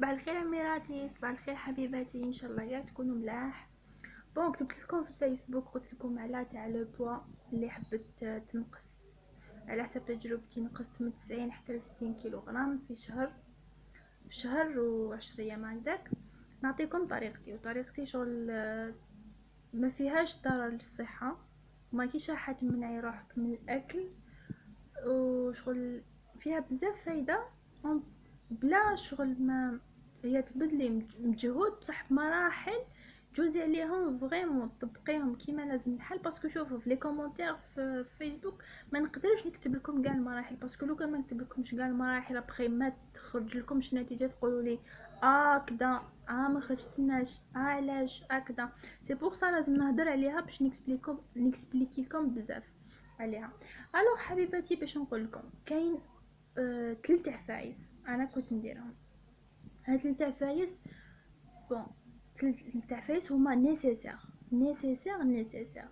صباح الخير عميراتي، صباح الخير حبيباتي، ان شاء الله يا تكونوا ملاح. كتبت لكم في الفيسبوك، قلت لكم على تاع لو بوا اللي حبت تنقص. على حسب تجربتي نقصت من 90 حتى ل 60 كيلوغرام في شهر و10 ايام هكداك. نعطيكم طريقتي، وطريقتي شغل ما فيهاش ضرر للصحه، وما كيش راح تمنعي روحك من الاكل، وشغل فيها بزاف فايده بلا شغل ما هي تبدلي مجهود بصح بمراحل. جوزي عليهم فريمون طبقيهم كيما لازم الحال. باسكو شوفوا في لي كومونتير في فيسبوك ما نقدرش نكتب لكم كاع المراحل، باسكو لو كان ما نكتب لكمش كاع المراحل ابخي ما تخرج لكمش نتيجه تقولوا لي كدا ما خرجتناش علاش كدا. سي بور سا لازم نهضر عليها باش نكسبليكي لكم بزاف عليها. الوغ حبيباتي، باش نقول لكم كاين 3 عفايس انا كنت نديرهم. هاد 3 عفايس بون 3 عفايس هما نيسيسير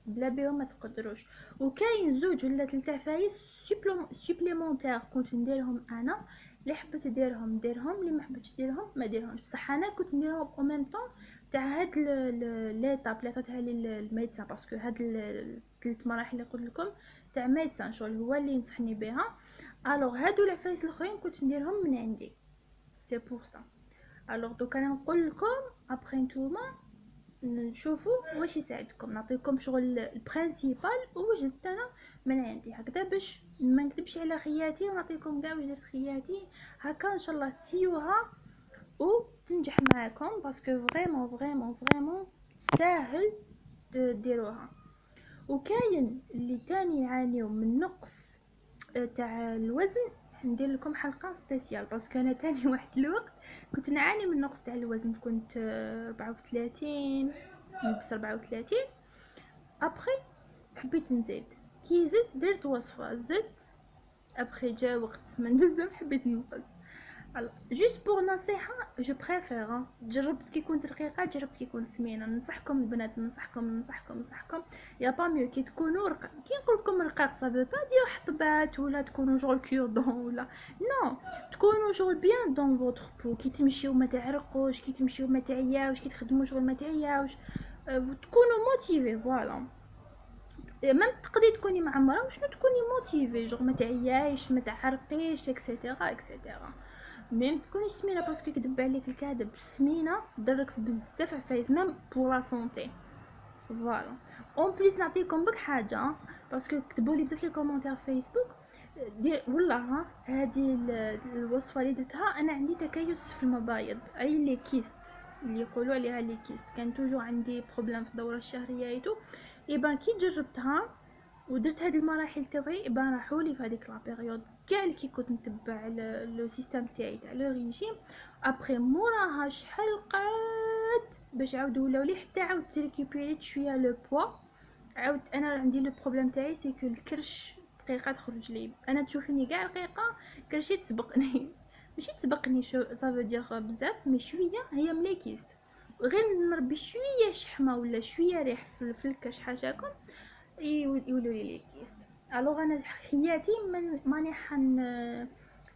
بلا بيهم ما تقدروش. وكاين 2 ولا 3 عفايس سوبليمونتير كنت نديرهم انا. اللي حبت ديرهم اللي ما حبتش ديرهم ما ديرهمش. بصح انا كنت نديرهم او ميم طون تاع هاد ليطاب اللي عطاتها لي الميدسان، باسكو هاد 3 مراحل اللي قلت لكم تاع ميدسان شغل هو اللي ينصحني بها. الوغ هادو العفايس الاخرين كنت نديرهم من عندي، سي بور سا. الوغ دوكا انا نقول لكم ابخي نتوما نشوفوا واش يساعدكم، نعطيكم شغل البرينسيپال واش زدت انا من عندي هكذا، باش ما نكذبش على خياتي ونعطيكم كاع واش درت خياتي هكا. ان شاء الله تسيوها وتنجح معاكم، باسكو فريمون تستاهل ديروها. وكاين اللي تاني يعانيو من نقص تاع الوزن، ندير لكم حلقه سبيسيال، باسكو انا تاني واحد الوقت كنت نعاني من نقص تاع الوزن. كنت 34، نلبس 34. ابخي حبيت نزيد، كي زدت درت وصفه زدت. ابخي جا وقت من بزاف حبيت ننقص. جوست بور نصيحه، جو بريفير جربت كي كنت رقيقه، جربت كي كنت سمينه. ننصحكم البنات، ننصحكم يا با ميو كي تكونوا كي نقول لكم رقاق صافي با دير حطبات ولا تكونوا شغل كيودون ولا نو، تكونوا شغل بيان دون فوتر بو. كي تمشيو ما تعرقوش، كي تمشيو ما تعياوش، كي تخدموا شغل ما تعياوش، تكونوا موتيفي. فوالا مام تقدري تكوني معمره وشنو تكوني موتيفي، جو ما تعيايش ما تعرقيش اكسيتيرا اكسيتيرا. ميم تكوني سمينه، باسكو كدب عليك الكذب، السمينه ضرك في بزاف عفايس ميم بور لا سونتي. فوالا اون بليس نعطيكم بك حاجه، باسكو كتبوا لي بزاف لي كومونتير في فيسبوك دير والله هذه الوصفه اللي درتها انا عندي تكيس في المبايض، اي لي كيست اللي يقولوا عليها لي كيست. كان توجو عندي بروبليم في الدوره الشهريه ايتو. كي جربتها ودرت هاد المراحل تاعي راحوا لي في هذيك لا بيريود كاع اللي كي كنت نتبع لو سيستم تاعي تاع لو ريجيم. ابري موراها شحال قعدت باش عاود ولاو لي حتى عاود تريكيبيريت شويه لو بوا. عاود انا عندي لو بروبليم تاعي سي كو الكرش دقيقه تخرج لي، انا تشوفيني كاع رقيقه كرشي تسبقني ماشي تسبقني شو صافي دير بزاف مي شويه هي مليكيست. غير نربي شويه شحمه ولا شويه ريح في الكرش حاشاكم يولوا لي كيست. الوغ انا حياتي ماني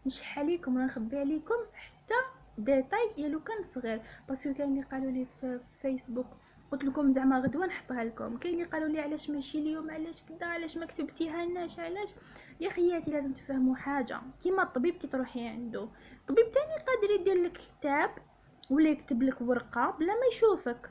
نشح عليكم ولا نخبي عليكم حتى ديتاي يا لو كان صغير، باسكو كاين اللي قالوا لي في فيسبوك قلت لكم زعما غدوه نحطها لكم، كاين اللي قالوا لي علاش ماشي اليوم، علاش كذا، علاش ما كتبتيها لناش، علاش. يا خياتي لازم تفهموا حاجه، كيما الطبيب كي تروحي عنده، الطبيب تاني قادر يدير لك كتاب ولا يكتب لك ورقه بلا ما يشوفك،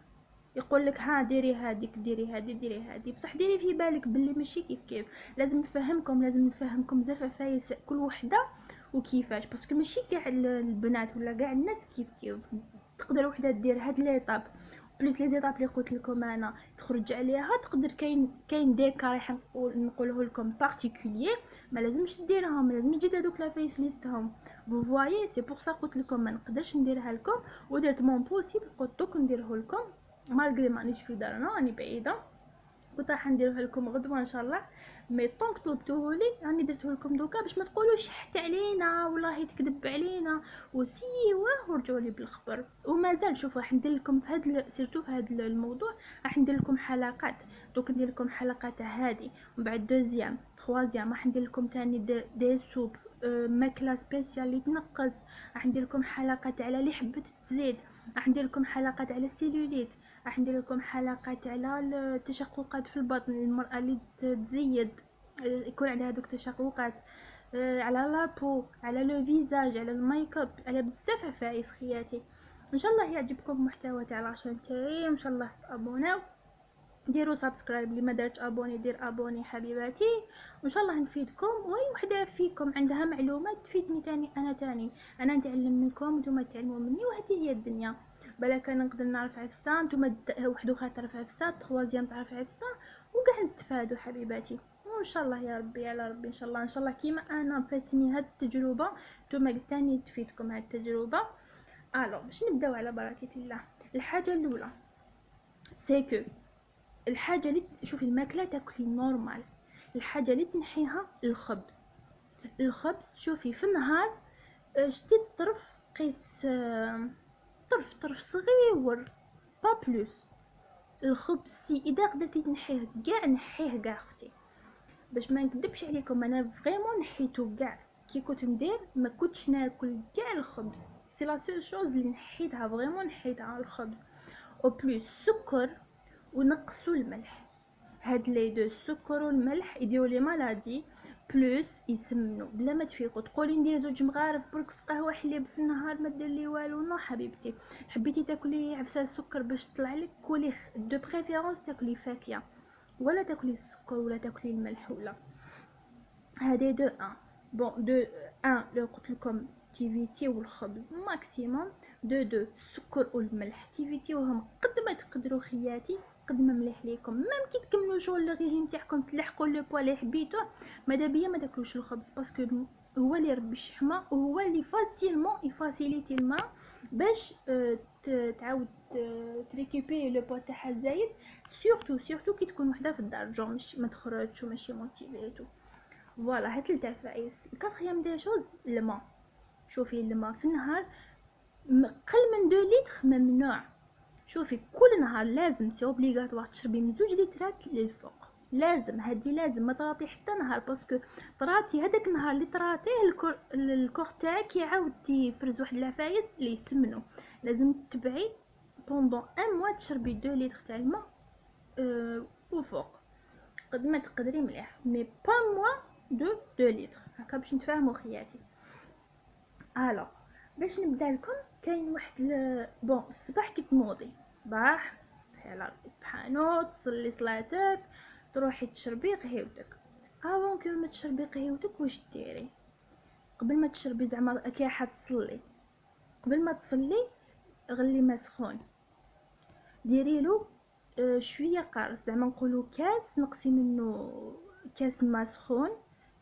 يقول لك ها ديري هذيك ديري هذه ديري هذه، بصح ديري في بالك باللي ماشي كيف. لازم نفهمكم بزاف عفايس كل وحده وكيفاش، باسكو ماشي كاع البنات ولا كاع الناس كيف. تقدر وحده دير هاد ليطاب بليس لي زيطاب اللي قلت لكم انا تخرج عليها، تقدر كاين ديكا راح نقوله لكم بارتيكولير ما لازمش ديرهم، ما لازمش تجي هذوك لا فيس ليستهم. فو فوايي سي بور سا قلت لكم ما نقدرش نديرها لكم، ودرت مون بوسيبل قلت دوك نديره لكم مالغري مانيش في دارنا راني بعيده. كنت راح نديره لكم غدوه ان شاء الله، مي طونك طلبتوه لي راني درته لكم دوكا باش ما تقولوش شحت علينا والله تكذب علينا وسيوه ورجعوا لي بالخبر. ومازال شوفوا راح ندير لكم في هذا سيرتو في هذا الموضوع راح ندير لكم حلقات. دوك ندير لكم حلقه تاع هذه، ومن بعد دوزيام ثروازيام راح ندير لكم ثاني دي سوب ماكله سبيسيال اللي تنقص، راح ندير لكم حلقات على اللي حبت تزيد، راح ندير لكم حلقات على السيلوليت، راح ندير لكم حلقات على التشققات في البطن، المراه اللي تزيد يكون عندها هذوك التشققات، على لابو، على لو فيزاج، على الميك اب، على بزاف عفايس خياتي. ان شاء الله يعجبكم المحتوى تاع لاشين تاعي، وان شاء الله تابوناو، ديروا سبسكرايب اللي ما دارتش ابوني دير ابوني حبيباتي، وان شاء الله نفيدكم، واي وحده فيكم عندها معلومات تفيدني تاني، انا نتعلم منكم وانتم تعلموا مني، وهذه هي الدنيا. بالك انا نقدر نعرف عفسه، نتوما وحده اخرى تعرف عفسه، تخوازيام تعرف عفسه، وكاع نستفادوا حبيباتي. وان شاء الله يا ربي على ربي، ان شاء الله ان شاء الله كيما انا فاتني هاد التجربه نتوما تاني تفيدكم هاد التجربه. الو باش نبداو على بركه الله. الحاجه الاولى سيكو الحاجه اللي شوفي الماكله تاكلي نورمال، الحاجه اللي تنحيها الخبز شوفي في النهار شتي طرف قيس طرف صغير با بلوس. الخبز سي اذا قدرتي تنحيه كاع نحيه كاع اختي، باش ما نكذبش عليكم انا فريمون نحيته كاع، كي كنت ندير ما كنتش ناكل كاع الخبز، سي لا سول شوز اللي نحيتها فريمون نحيتها الخبز. او بلوس سكر ونقصوا الملح، هاد لي دو السكر والملح يديروا لي مالادي، بلوس يسمنوا بلا ما تفيقوا تقولي ندير زوج مغارف برك في قهوه حليب في النهار ما دير لي والو. نو حبيبتي، حبيتي تاكلي عفسه السكر باش تطلع لك كولي دو بريفيرونس تاكلي فاكهه، ولا تاكلي السكر ولا تاكلي الملح ولا هذه دو ان. بون دو ان لو قلت لكم تيفيتي والخبز ماكسيموم، دو السكر والملح تيفيتيوهم قد ما تقدروا خياتي، قد ما مليح ليكم. ميم كي تكملوا شغل الريجيم تاعكم تلحقوا لو بوا اللي حبيتوه، ماذا بيا ما تاكلوش الخبز، باسكو هو اللي يربي الشحمه، وهو اللي فاسيلمون يفاسيليتي الماء باش تعاود تريكوبيري لو بوا تاعها الزايد، سورتو كي تكون وحده في الدار جو مش ما تخرجش وماشي موتيفيتو. فوالا هاد ثلاث عفايس. الكاتريام دي شوز الماء، شوفي الماء في النهار قل من 2 لتر ممنوع، شوفي كل نهار لازم سي اوبليغاتوار تشربي من 2 لترات للفوق، لازم هادي لازم ما تراطي حتى نهار، باسكو طراتي هذاك النهار اللي طراتيه الكور تاعك يعاود يفرز واحد العفايس اللي يسمنوا، لازم تتبعي بوندون ان موا تشربي 2 لتر تاع الماء وفوق قد ما تقدري مليح، مي با موا دو 2 لتر هكا باش نتفاهموا خياتي. الو باش نبدا لكم كاين واحد بون الصباح كي تنوضي صباحي على ربي سبحانه، تصلي صلاتك تروحي تشربي قهيوتك. افون كي ما تشربي قهيوتك واش ديري قبل ما تشربي زعما كي حتصلي، قبل ما تصلي غلي ما سخون ديري له شويه قارص، زعما نقولوا كاس نقصي منه كاس ما سخون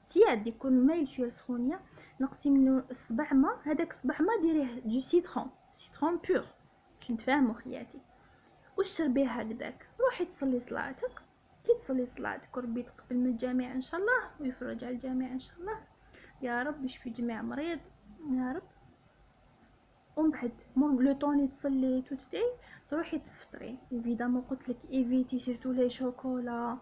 تياد يكون مايل شويه سخونيه، نقصي منه الصبع ما، هذاك الصبع ما ديريه دو سيترون بور باش نتفاهموا خياتي، وشربيه هكذاك. روحي تصلي صلاتك، كي تصلي صلاتك وربي يتقبل من الجميع ان شاء الله ويفرج على الجميع ان شاء الله يا رب، يشفي جميع مريض يا رب. ومن بعد لو طوني تصلي وتدعي تروحي تفطري. ايفيدامون قلت لك ايفيتي سيرتو لي شوكولا،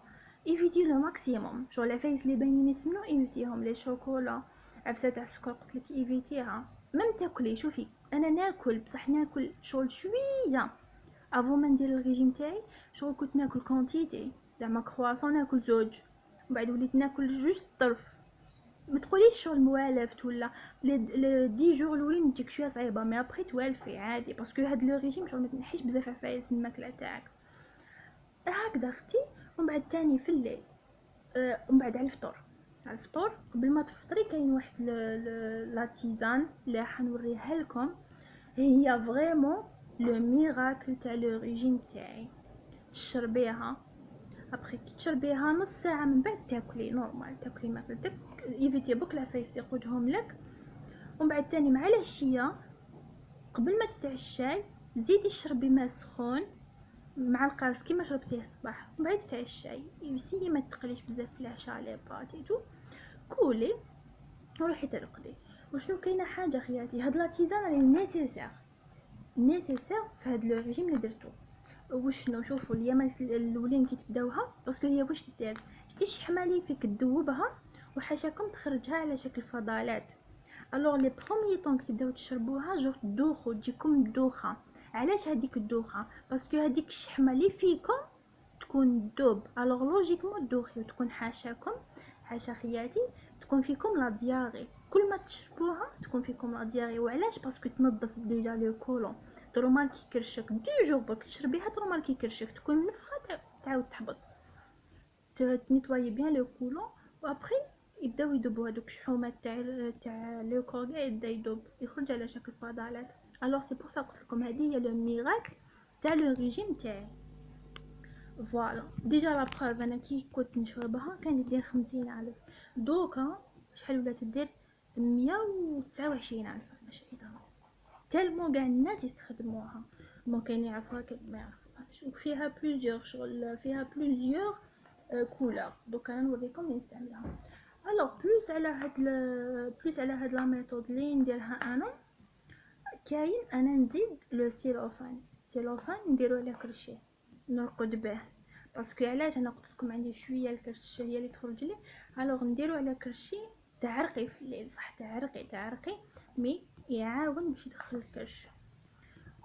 ايفيتي لو ماكسيموم، شو العفايس اللي باينين يسمنوا ايفيتيهم، لي شوكولا عفسه تاع السكر قلت لك ايفيتيها. ميم تاكلي شوفي انا ناكل بصح ناكل شغل شويه افون ما ندير الريجيم تاعي، شغل كنت ناكل كونتيتي زعما كرواسون ناكل زوج، وبعد وليت ناكل جوج طرف. ما تقوليش شغل موالفت ولا لي 10 جور الاولين تجيك شويه صعيبه، مي ابري توالفي عادي، باسكو هاد لو ريجيم شغل ما تنحيش بزاف عفايس من الماكله تاعك هكذا اختي. ومن بعد تاني في الليل ومن بعد على الفطور قبل ما تفطري كاين واحد لا تيزان اللي راح نوريها لكم، هي فريمون لو ميراكل تاع لو ريجيم تاعي. تشربيها ابخي كي تشربيها نص ساعه من بعد تاكلي نورمال، تاكلي ماكلتك ايفيتي بوك العفايس يقودهم لك. ومن بعد تاني مع العشيه قبل ما تتعشاي زيدي شربي ماء سخون مع القرص كيما شربتيه الصباح، ومن بعد تتعشاي يسيي ما تقليش بزاف في العشاء لي باتيتو كولي وروحي ترقدي. وشنو كاينه حاجه خياتي، هاد لا تيزان راهي نيسيسير في هاد لو ريجيم اللي درتو. وشنو شوفوا اليامات الاولين كي تبداوها، باسكو هي واش دير شتي الشحمه اللي فيك تذوبها وحاشاكم تخرجها على شكل فضلات. الوغ لي بروميي طون كتبداو تشربوها جو تدوخو تجيكم دوخه. علاش هذيك الدوخه؟ باسكو هذيك الشحمه اللي فيكم تكون دوب، الوغ لوجيكمون دوخي وتكون حاشاكم، حاشا خياتي، تكون فيكم لا دياغي. كل ما تشربوها تكون فيكم لا دياغي. وعلاش؟ باسكو تنظف ديجا لو كولون، ترومال كيكرشك دو جور برك تشربيها ترومال كيكرشك، تكون منفخه تعاود تحبط، تنيطواي بيان لو كولون. وابخي يبداو يذوبوا هذوك الشحومات تاع لو كورغا، يبدا يذوب يخرج على شكل فضلات. الوغ سي بور سا قلت لكم هذه هي لو ميراكل تاع لو ريجيم تاعي. فوالا ديجا لا بروف انا كي كنت نشربها كان يدير 50,000، دوكا شحال ولات تدير 129,000. ماشي درهم تالمو كاع الناس يستخدموها، ممكن يعرفوها كاين ما يعرفوهاش. وفيها بليزيور شغل، فيها بليزيور كولور. دوكا انا نوريكم اللي نستعملها. الوغ بلوس على هاد لا ميثود اللي نديرها انا، كاين انا نزيد لو سيلوفان نديرو على كلشي نرقد به. باسكو علاش؟ انا قلت لكم عندي شويه الكرش هي اللي تخرج لي، الوغ نديرو على كرشي تعرقي في الليل، صح تعرقي مي يعاون باش يدخل الكرش.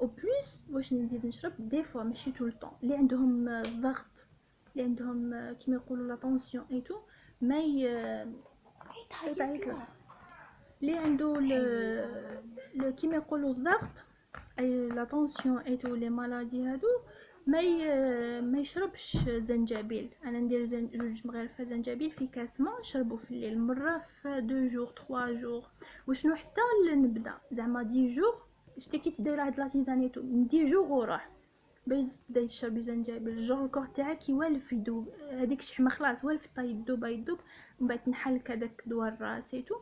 او بلوس واش نزيد نشرب دي فوا ماشي طول طون، اللي عندهم الضغط، اللي عندهم كيما يقولوا لا طونسيون اي تو، ما يتعيط له، اللي عنده كيما يقولوا الضغط اي لا طونسيون اي تو لي مالادي هادو، ما يشربش زنجبيل. انا ندير جوج مغارفه زنجبيل في كاس ما نشربو في الليل، مره في 2 جور 3 جور. وشنو حتى نبدا زعما 10 جور، شتي كي دير هاد لا تيزانيتو من 10 جور وراح باش تبدا تشربي زنجبيل، جور الكور تاعك يوالف يدوب، هذيك الشحمه خلاص والفت يدوب من بعد تنحلك هذاك دوا الراس ايتو،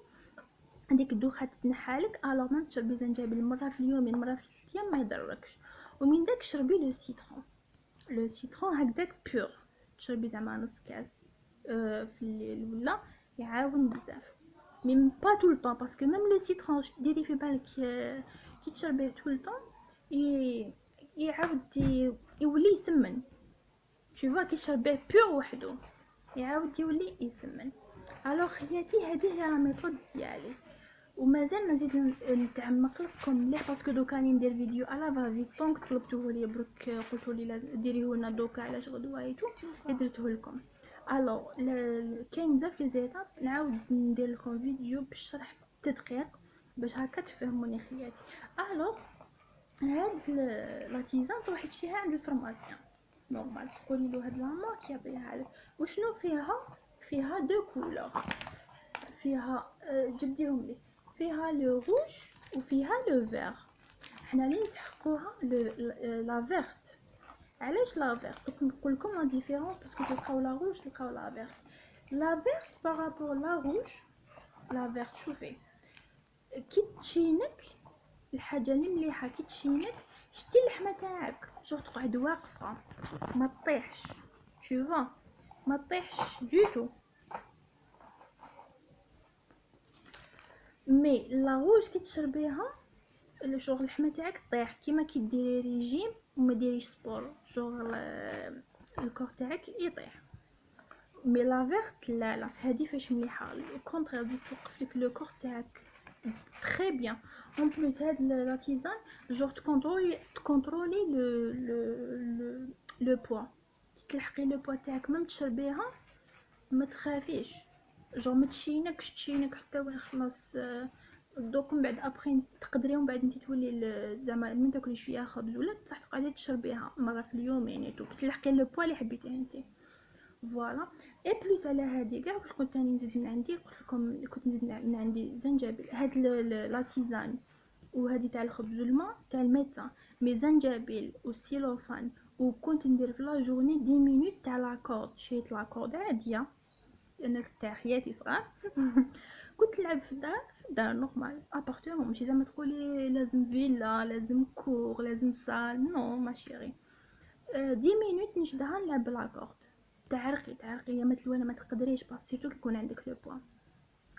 هذيك الدوخه تتنحالك. الوغ ما تشربي زنجبيل مره في اليومين، مره في 3 ايام ما يضركش. ومن داك شربي لو سيترون هكذاك بور، تشربي زعما نص كاس في الليل ولا يعاون بزاف. مي با طول طون، باسكو ميم لو سيترون ديري في بالك كي تشربيه طول طون يعاود يولي يسمن. شوفوا كي تشربيه بور وحده يعاود يولي يسمن. الوغ خياتي هذه هي لا ميثود ديالي، ومازال نزيد نتعمق لكم مليح باسكو دوكا راني ندير فيديو على فافي طونك طلبتوه لي برك، قلتوا لي لازم ديريه لنا دوكا علاش غدوه ايتو درته لكم. الو كاين بزاف لي زيتاب نعاود ندير لكم فيديو بالشرح بالتدقيق باش هكا تفهموني خياتي. الو هاد لا تيزان تروحي تشريها عند الفرماسيان نورمال، تقولي له هاد لا مارك يعطيها لك. وشنو فيها دو كولور، فيها جبديهم لي، فيها لو روج وفيها لو فير. حنا لي نسحقوها لا فيرت. علاش لا فيرت؟ نقول لكم لا ديفيرونس، باسكو تلقاو لا روج تلقاو لا فيرت. لا فيرت بارابور لا روج، لا فيرت شوفي كي تشينك الحاجه اللي مليحه، كي تشينك شتي اللحمه تاعك شوف تقعد واقفه ما تطيحش، شوفا ما تطيحش دوتو. مي لا روج كي تشربيها الشغل اللحمه تاعك طيح، كيما كي ديري ريجيم وما ديريش سبور شغل الكور تاعك يطيح. مي لا فيرت لا هذه فاش مليحه الكونترير دي توقف لك لو كور تاعك تري بيان. اون بليس هاد لا تيزان جور تكونترولي لو بوا، تلحقي لو بوا تاعك ميم تشربيها ما تخافيش، جور ما تشينك حتى وين خلاص. دوك من بعد ابخي تقدري ومن بعد انت تولي زعما من تاكلي شويه خبز ولا بصح تقعدي تشربيها مره في اليوم يعني تو تلحقي لو بوا اللي حبيتيه انت. فوالا اي بلوس على هذه كاع واش كنت راني نزيد من عندي، قلت لكم كنت نزيد من عندي زنجبيل، هاد لا تيزان وهذه تاع الخبز والماء تاع الميدسان، مي زنجبيل والسيلوفان. وكنت ندير في لا جورني 10 مينوت تاع لاكورد، شريت لاكورد عاديه لان تاع خياتي صغار كنت نلعب في الدار نورمال ابارتمون، ماشي زعما تقولي لازم فيلا لازم كور لازم سال، نو ما شيري 10 مينوت نشدها نلعب لاكورد. تعرقي يا مثل ولا ما تقدريش باسيتو كيكون عندك لو بوان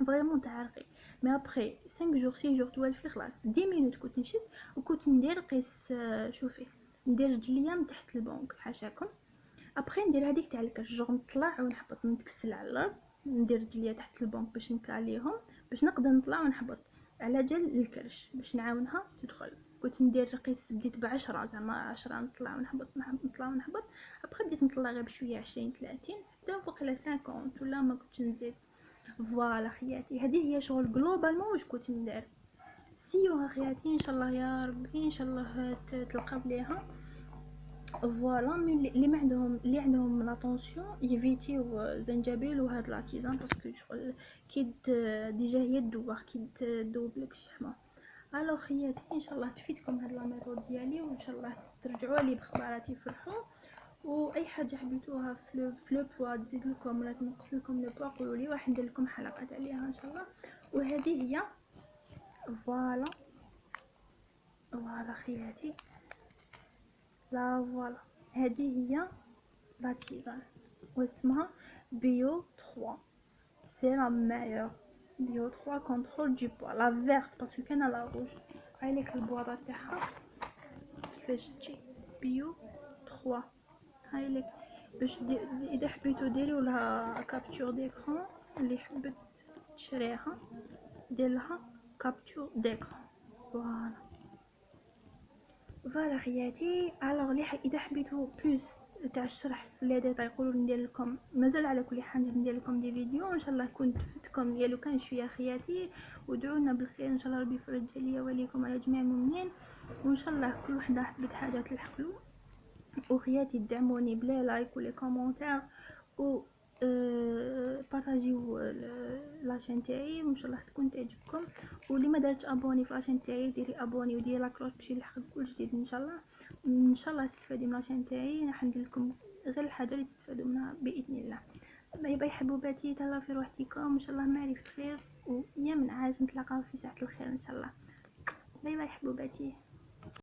فريمون تعرقي. مي ابري 5 جور 6 جور توالفي خلاص 10 مينوت كنت نشد وكنت ندير قيس شوفي ندير رجليا من تحت البونك حاشاكم. ابري ندير هذيك تاع الكرش جور نطلع ونحبط نتكسل على الارض ندير رجليا تحت البنك باش نكاليهم باش نقدر نطلع ونهبط على جال الكرش باش نعاونها تدخل. كنت ندير قيس بديت ب10 زعما 10 نطلع ونهبط نطلع ونهبط، ابخي بديت نطلع غير بشويه 20 30 حتى فوق على 50 ولا ما كنتش نزيد. فوالا خياتي هذه هي شغل جلوبالمون واش كنت ندير. سيو خياتي ان شاء الله يا ربي ان شاء الله تلقاو ليها. فوالا مي اللي عندهم لا طونسيون يفيتيو زنجبيل وهاد لا تيزان باسكو شغل كي ديجا هي تدوخ كي تذوب لك الشحمه. الو خياتي ان شاء الله تفيدكم هاد لا ميثود ديالي وان شاء الله ترجعوا لي بخبارات يفرحوا. واي حاجه حبيتوها في لو بوا تزيد لكم ولا تنقص لكم لو بوا قولوا لي راح ندير لكم حلقات عليها ان شاء الله. وهذه هي فوالا فوالا خياتي لا فوالا هذه هي لا تيزان واسمها بيو 3 سي لا مايور. بيو 3 كونترول دو بوا لا فيرت باسكو كاينه لا روج. هايليك البواطه تاعها كيفاش تجي بيو 3 هايليك باش اذا حبيتو ديروا لها كابتور ديكران اللي حبت تشريها دير لها كابتور ديكران. فوالا خياتي الوغ اذا حبيتو بلوس تاع الشرح في لي ديتاي قولوا ندير لكم مازال على كل حال ندير لكم دي فيديو ان شاء الله كنت فدتكم يا لو كان شويه خياتي. ودعونا بالخير ان شاء الله ربي يفرج عليا وعليكم على جميع المؤمنين وان شاء الله كل وحده حبت حاجه تلحقلو. وخياتي تدعموني بلا لايك ولا كومونتير و بارطاجيو لاشين تاعي وان شاء الله تكون تعجبكم. واللي ما دارتش ابوني في لاشين تاعي ديري ابوني وديري لا كلوش باش يلحقك كل جديد ان شاء الله. ان شاء الله تستفادي من لاشين تاعي راح ندير لكم غير الحاجه اللي تستفادوا منها باذن الله. باي باي حبوباتي تهلاو في روحتكم ان شاء الله معرفة خير ويا من عاج نتلاقاو في ساعه الخير ان شاء الله. باي باي حبوباتي.